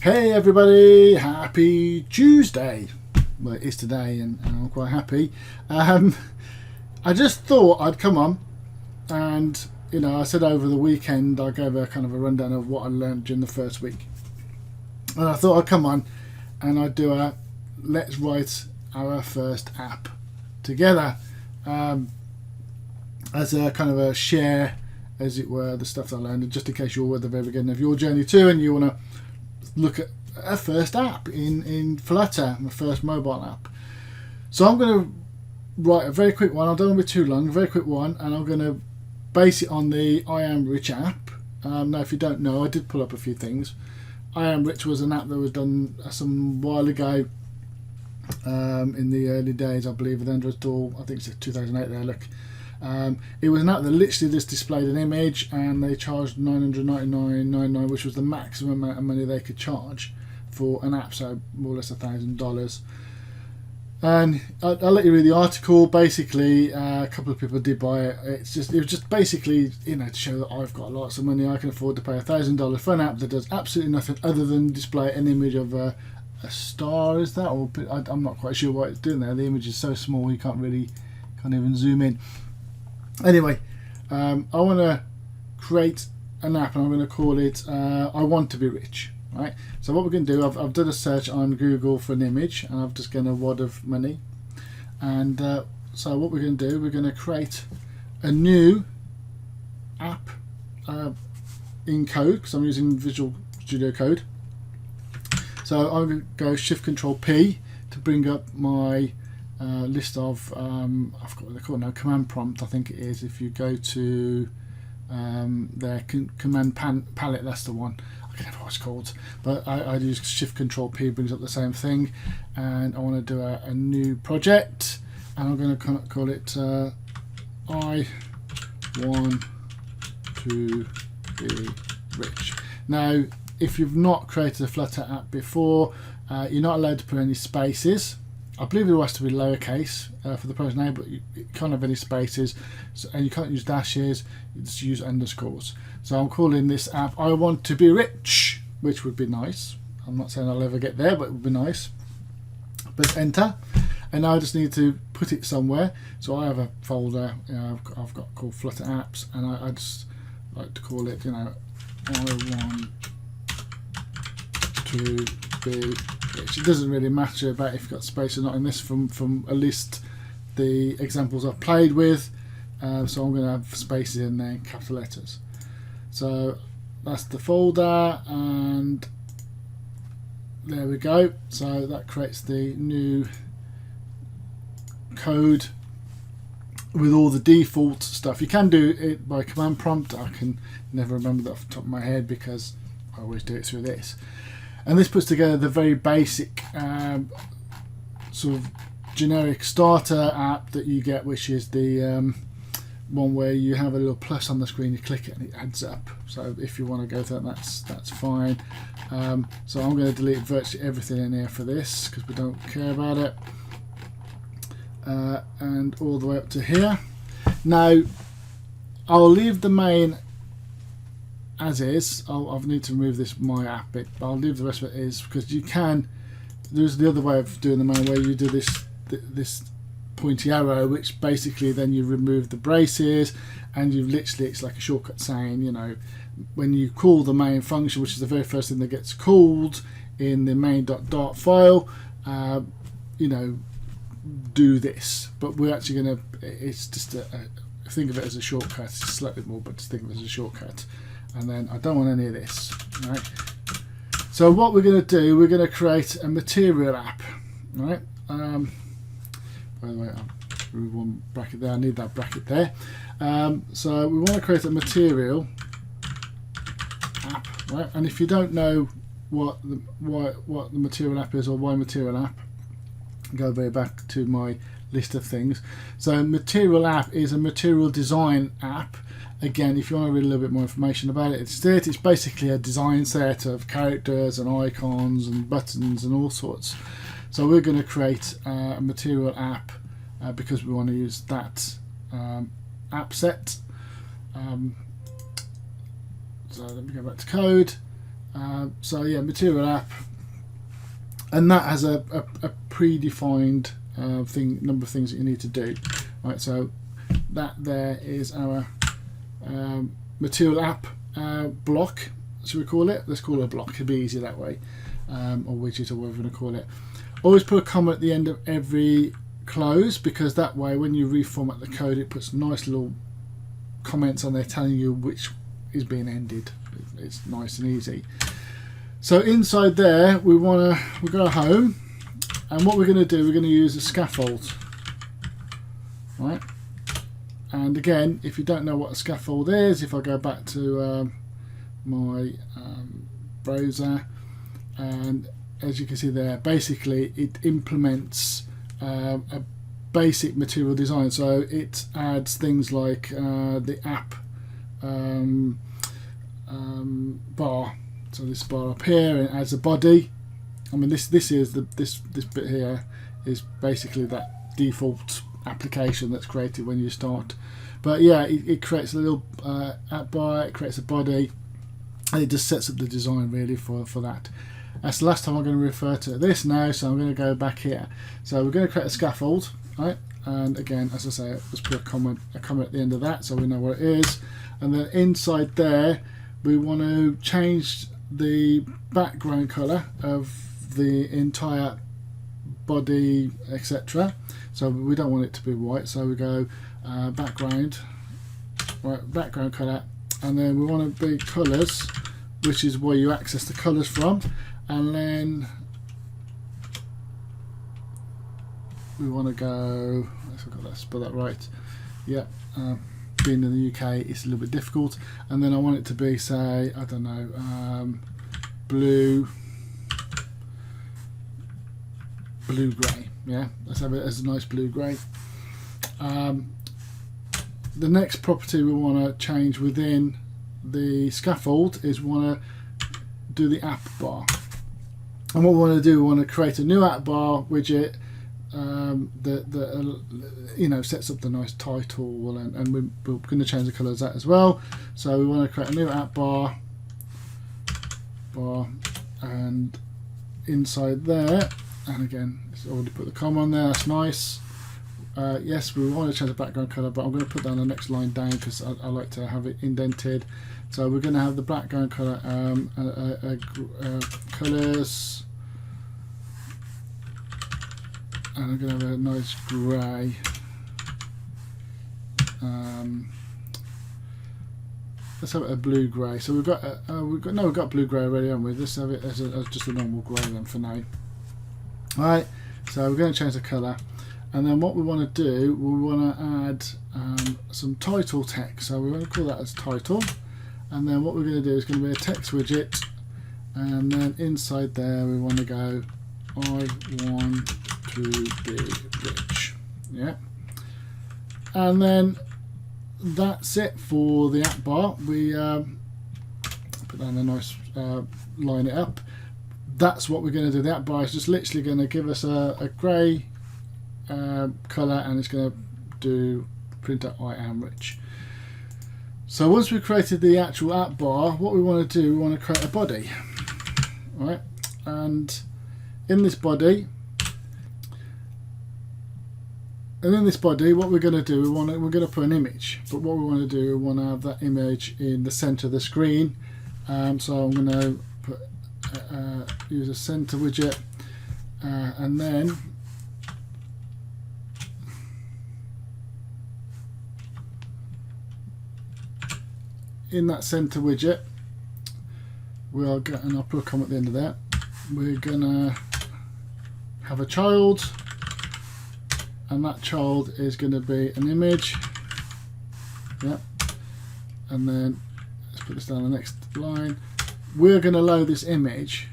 Hey everybody, happy Tuesday. Well, it is today and I'm quite happy. I just thought I'd come on and, I said over the weekend I gave a kind of a rundown of what I learned during the first week. And I thought I'd come on and I'd do a let's write our first app together as a kind of a share, as it were, the stuff that I learned, just in case you're at the very beginning of your journey too and you want to look at a first app in Flutter, my first mobile app. So I'm going to write a very quick one. I don't want to be too long, a very quick one, and I'm going to base it on the I Am Rich app. Now, if you don't know, I did pull up a few things. I Am Rich was an app that was done some while ago, in the early days, I believe, with Android Store. I think it's 2008 there, look. It was an app that literally just displayed an image and they charged $999.99, which was the maximum amount of money they could charge for an app, so more or less $1,000. And I'll let you read the article. Basically, a couple of people did buy it. It was just basically, to show that I've got lots of money. I can afford to pay $1,000 for an app that does absolutely nothing other than display an image of a star. Is that? Or I'm not quite sure what it's doing there. The image is so small you can't even zoom in. Anyway, I want to create an app and I'm going to call it I Want to Be Rich. Right. So what we're going to do, I've done a search on Google for an image and I've just got a wad of money. And so what we're going to do, we're going to create a new app in code, because I'm using Visual Studio Code. So I'm going to go Shift Control P to bring up my list of I forgot what they're called now, command prompt I think it is. If you go to their command palette, that's the one. I can't remember what it's called, but I use Shift Control P, brings up the same thing. And I want to do a new project, and I'm going to call it I Want to Be Rich. Now, if you've not created a Flutter app before, you're not allowed to put any spaces. I believe it has to be lowercase for the first name, but you can't have any spaces, and you can't use dashes. You just use underscores. So I'm calling this app I Want to Be Rich, which would be nice. I'm not saying I'll ever get there, but it would be nice. But enter, and now I just need to put it somewhere. So I have a folder I've got called Flutter Apps, and I just like to call it, I Want to Be Rich. It doesn't really matter about if you've got space or not in this from at least the examples I've played with. So I'm going to have spaces in there in capital letters. So that's the folder, and there we go. So that creates the new code with all the default stuff. You can do it by command prompt. I can never remember that off the top of my head because I always do it through this. And this puts together the very basic sort of generic starter app that you get, which is the one where you have a little plus on the screen, you click it and it adds up. So if you want to go to that, that's fine. So I'm going to delete virtually everything in here for this because we don't care about it. And all the way up to here. Now I'll leave the main as is. I'll need to remove this my app bit, but I'll leave the rest of it is, because you can. There's the other way of doing the main, where you do this pointy arrow, which basically then you remove the braces, and you literally, it's like a shortcut saying, when you call the main function, which is the very first thing that gets called in the main.dart file, do this. But we're actually going to, it's just think of it as a shortcut. It's slightly more, but just think of it as a shortcut. And then I don't want any of this, right? So what we're going to do, we're going to create a material app, right? By the way, I'll remove one bracket there. I need that bracket there. So we want to create a material app, right? And if you don't know what the material app is, or why material app, go way back to my list of things. So material app is a material design app. Again, if you want to read a little bit more information about it, it's basically a design set of characters and icons and buttons and all sorts. So we're going to create a material app because we want to use that app set. So let me go back to code. So yeah, material app, and that has a predefined number of things that you need to do. Right, so that there is our material app block, should we call it? Let's call it a block, it'd be easier that way, or widget, or whatever we're going to call it. Always put a comma at the end of every close, because that way when you reformat the code, it puts nice little comments on there telling you which is being ended. It's nice and easy. So inside there, we go home, and what we're going to do, we're going to use the scaffold, right? And again, if you don't know what a scaffold is, if I go back to my browser, and as you can see there, basically it implements a basic material design. So it adds things like the app bar. So this bar up here, and it adds a body. I mean, this is this bit here is basically that default application that's created when you start. But yeah, it creates a little app bar, it creates a body, and it just sets up the design really for that. That's the last time I'm going to refer to this now, so I'm going to go back here. So we're going to create a scaffold, right? And again, as I say, let's put a comment at the end of that so we know what it is. And then inside there, we want to change the background color of the entire body, etc. So we don't want it to be white, so we go background color, and then we want to be colors, which is where you access the colors from, and then we want to go, let's spell that right, yeah, being in the UK it's a little bit difficult, and then I want it to be, say, I don't know, blue grey, yeah, let's have it as a nice blue grey. The next property we want to change within the scaffold is we want to do the app bar, and what we want to do, we want to create a new app bar widget that sets up the nice title, and we're going to change the colour of that as well. So we want to create a new app bar, and inside there, and again it's already put the comma on there, that's nice. Yes, we want to change the background colour, but I'm going to put down the next line down because I like to have it indented. So we're going to have the background colour colours, and I'm going to have a nice grey. Let's have it a blue grey. So we've got blue grey already, haven't we? Let's have it as just a normal grey then for now. All right. So we're going to change the colour. And then what we want to do, we want to add some title text. So we're going to call that as title. And then what we're going to do is going to be a text widget. And then inside there, we want to go, I want to be rich. Yeah. And then that's it for the app bar. We put down a nice line it up. That's what we're going to do. The app bar is just literally going to give us a grey colour, and it's going to do print out I am rich. So once we've created the actual app bar, what we want to do, we want to create a body, right? And in this body, what we're going to do, we're going to put an image. But what we want to do, we want to have that image in the center of the screen. So I'm going to put use a center widget, and then in that center widget, we'll get, and I'll put a comment at the end of that, we're gonna have a child, and that child is going to be an image. Yeah. And then let's put this down the next line. We're going to load this image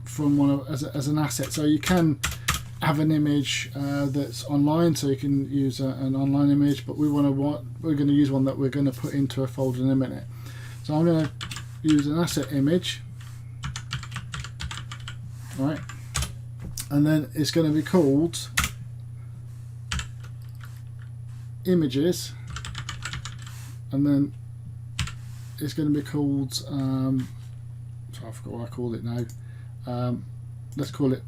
from as an asset. So you can have an image that's online, so you can use an online image, but we're going to use one that we're going to put into a folder in a minute. So I'm going to use an asset image, right? And then it's going to be called images, and then it's going to be called So I forgot what I called it now. Let's call it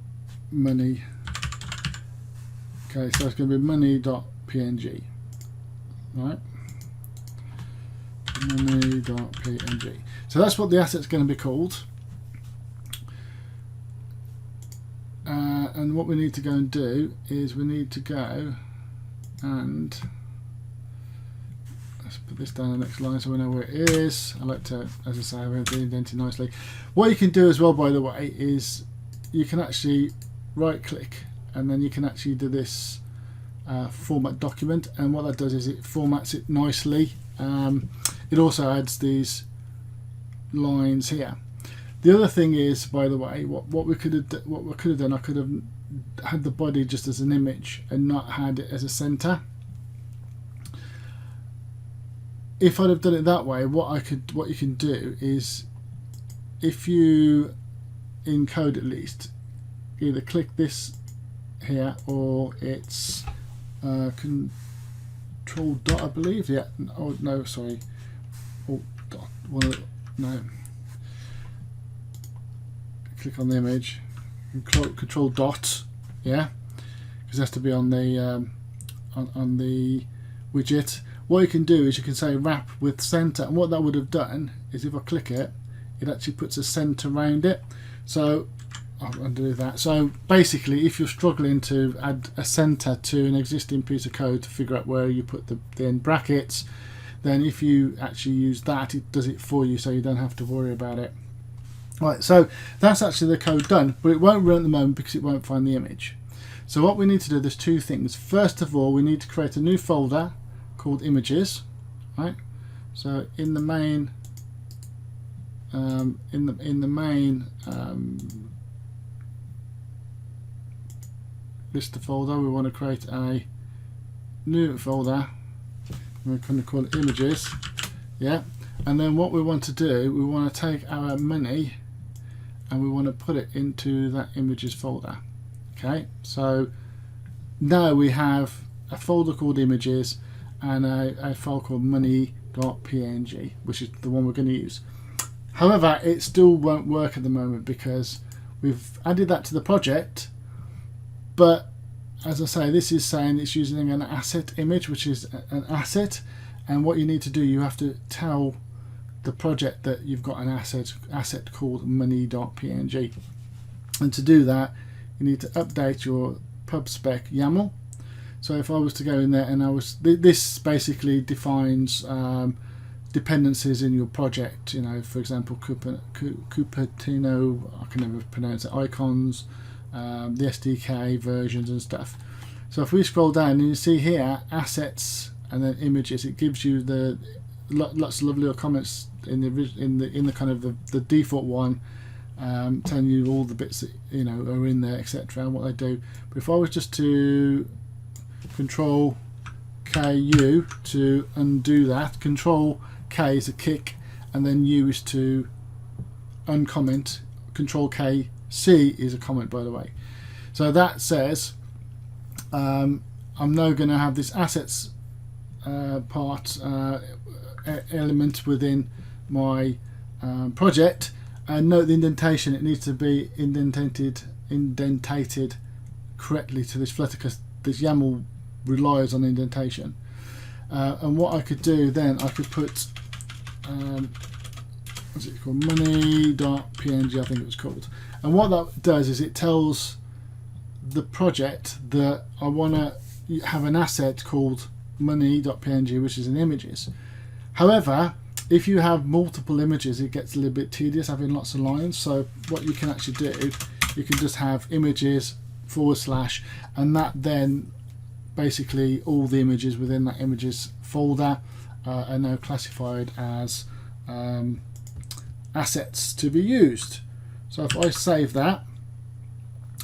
money. Okay, so it's going to be money.png, right? Money.png. So that's what the asset's going to be called. And what we need to go and do is we need to go and let's put this down the next line so we know where it is. I like to, as I say, have everything indented nicely. What you can do as well, by the way, is you can actually right click and then you can actually do this format document, and what that does is it formats it nicely. It also adds these lines here. The other thing is, by the way, what we could have done, I could have had the body just as an image and not had it as a center. If I'd have done it that way, what you can do is, if you in code at least, either click this here or it's control dot, I believe. Yeah. Oh no, sorry. Oh, dot. No. Click on the image. Control dot. Yeah, because it has to be on the on the widget. What you can do is you can say wrap with center, and what that would have done is if I click it, it actually puts a center around it. So I'll undo that. So basically, if you're struggling to add a center to an existing piece of code to figure out where you put the end brackets, then if you actually use that, it does it for you, so you don't have to worry about it. Right, so that's actually the code done, but it won't run at the moment because it won't find the image. So what we need to do, there's two things. First of all, we need to create a new folder called images, right? So in the main list of folder, we want to create a new folder. We're going to call it images, yeah. And then what we want to do, we want to take our money and we want to put it into that images folder. Okay, so now we have a folder called images and a file called money.png, which is the one we're going to use. However, it still won't work at the moment because we've added that to the project, but as I say, this is saying it's using an asset image, which is an asset, and what you need to do, you have to tell the project that you've got an asset called money.png, and to do that you need to update your pubspec YAML. So if I was to go in there and this basically defines dependencies in your project, you know, for example Cupertino, I can never pronounce it, icons, the SDK versions and stuff. So if we scroll down and you see here assets and then images, it gives you the lots of lovely little comments in the kind of the default one, telling you all the bits that you know are in there, etc., and what they do. But if I was just to Control KU to undo that, Control K is a kick, and then U is to uncomment. Control K C is a comment, by the way. So that says I'm now going to have this assets part element within my project, and note the indentation. It needs to be indentated correctly to this Flutter because this YAML relies on indentation. And what I could do then, I could put what's it called, money.png, I think it was called. And what that does is it tells the project that I want to have an asset called money.png, which is in images. However, if you have multiple images, it gets a little bit tedious having lots of lines. So what you can actually do, you can just have images / and that then basically all the images within that images folder are now classified as assets to be used. So if I save that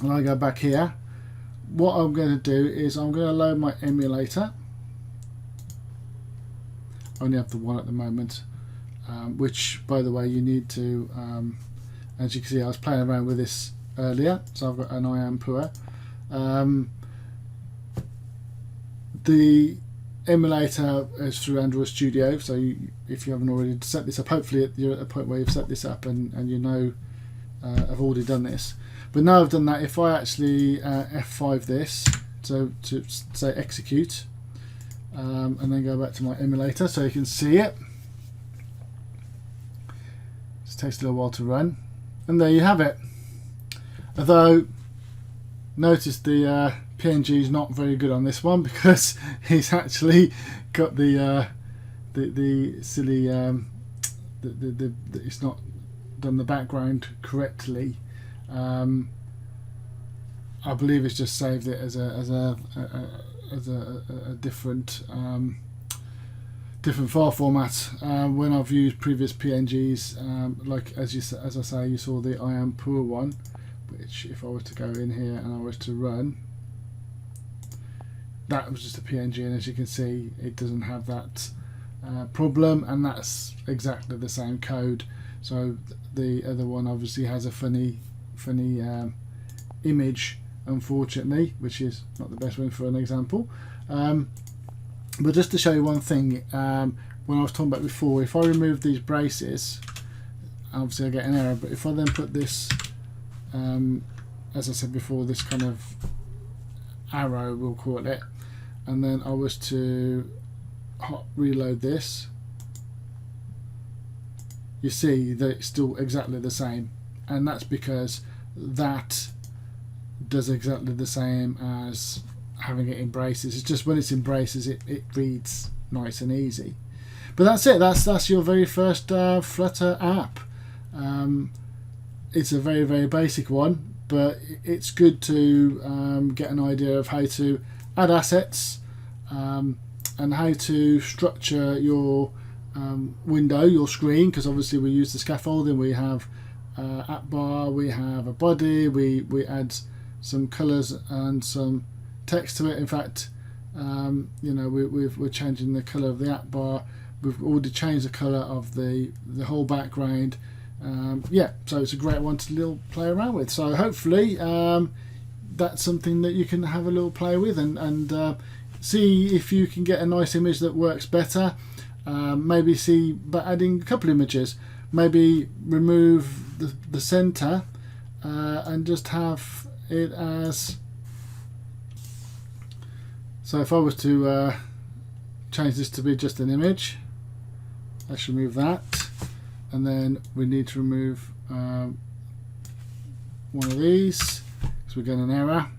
and I go back here, what I'm going to do is I'm going to load my emulator. I only have the one at the moment, which by the way you need to, as you can see I was playing around with this earlier, so I've got an I am poor. The Emulator is through Android Studio, so if you haven't already set this up, hopefully you're at a point where you've set this up and you know I've already done this. But now I've done that, if I actually F5 this, so to say execute, and then go back to my emulator so you can see it. It takes a little while to run, and there you have it. Although notice the PNG is not very good on this one, because he's actually got the silly it's not done the background correctly. I believe it's just saved it as a different different file format. When I've used previous PNGs, like as I say, you saw the I am poor one, which if I was to go in here and I was to run, that was just a PNG, and as you can see, it doesn't have that problem, and that's exactly the same code. So the other one obviously has a funny image, unfortunately, which is not the best one for an example. But just to show you one thing, when I was talking about before, if I remove these braces, obviously I get an error, but if I then put this, as I said before, this kind of arrow, we'll call it, and then I was to hot reload this, you see that it's still exactly the same, and that's because that does exactly the same as having it in braces. It's just when it's in braces it reads nice and easy. But that's it, that's your very first Flutter app. It's a very, very basic one, but it's good to get an idea of how to add assets and how to structure your window, your screen, because obviously we use the scaffolding. We have app bar, we have a body, we add some colours and some text to it. In fact, you know, we're changing the colour of the app bar. We've already changed the colour of the whole background. Yeah, so it's a great one to little play around with. So hopefully that's something that you can have a little play with and see if you can get a nice image that works better. Maybe see by adding a couple images, maybe remove the center and just have it as, so if I was to change this to be just an image, let's remove that, and then we need to remove one of these because we're getting an error,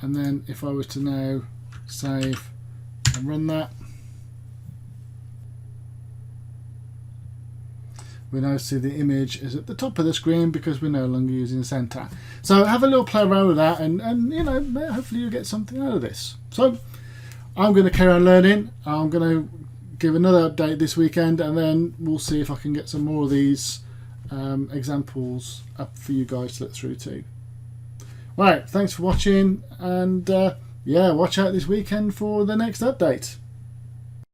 and then if I was to now save and run that, we now see the image is at the top of the screen because we're no longer using center. So have a little play around with that, and you know, hopefully you'll get something out of this. So I'm going to carry on learning. I'm going to give another update this weekend, and then we'll see if I can get some more of these examples up for you guys to look through too. Right, thanks for watching, and yeah, watch out this weekend for the next update.